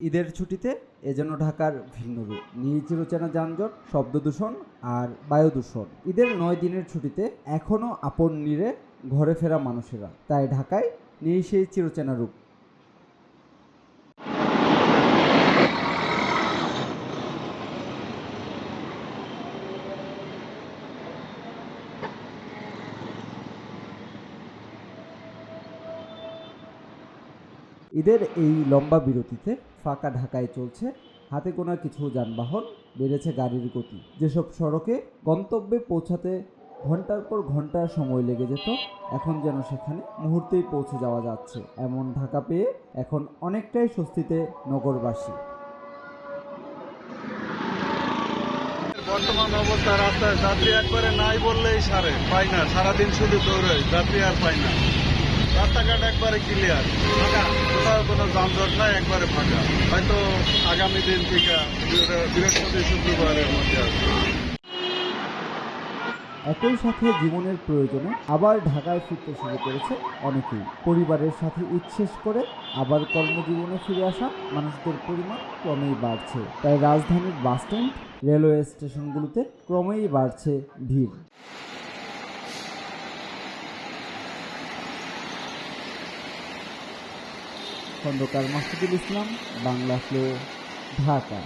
ঈদের ছুটিতে এজন্য ঢাকার ভিন্ন রূপ, চিরচেনা যানজট, শব্দ দূষণ আর বায়ু দূষণ। ঈদের ৯ দিনের ছুটিতে এখনও আপন নিরে ঘরে ফেরা মানুষেরা, তাই ঢাকায় নেই সেই চিরচেনা রূপ। ঈদের এই লম্বা বিরতিতে ফাঁকা ঢাকায় চলছে হাতে গোনা কিছু যানবাহন, বেড়েছে গাড়ির গতি। যেসব সড়কে গন্তব্যে পৌঁছাতে ঘন্টার পর ঘন্টা সময় লেগে যেত, এখন যেন সেখানে মুহূর্তেই পৌঁছে যাওয়া যাচ্ছে। এমন ঢাকা পেয়ে এখন অনেকটাই স্বস্তিতে নগরবাসী। বর্তমান অবস্থা রাস্তায় যাত্রী একবারে নাই বললেই সারে পাই না, সারাদিন শুধু দৌড়ে যাত্রী আর পাই না। রাস্তাঘাট একবারে ক্লিয়ার, কোথাও কোনো যানজট নাই, একবারে ফাঁকা। হয়তো আগামী দিন থেকে বৃহস্পতি শুক্রবারের মধ্যে আসবে। একই সাথে জীবনের প্রয়োজনে আবার ঢাকায় ফিরতে শুরু করেছে অনেকেই। পরিবারের সাথে ঈদ শেষ করে আবার কর্মজীবনে ফিরে আসা মানুষদের পরিমাণ ক্রমেই বাড়ছে, তাই রাজধানীর বাসস্ট্যান্ড, রেলওয়ে স্টেশনগুলোতে ক্রমেই বাড়ছে ভিড়। খন্দকার মাসুদুল ইসলাম, বাংলা ফ্লো, ঢাকা।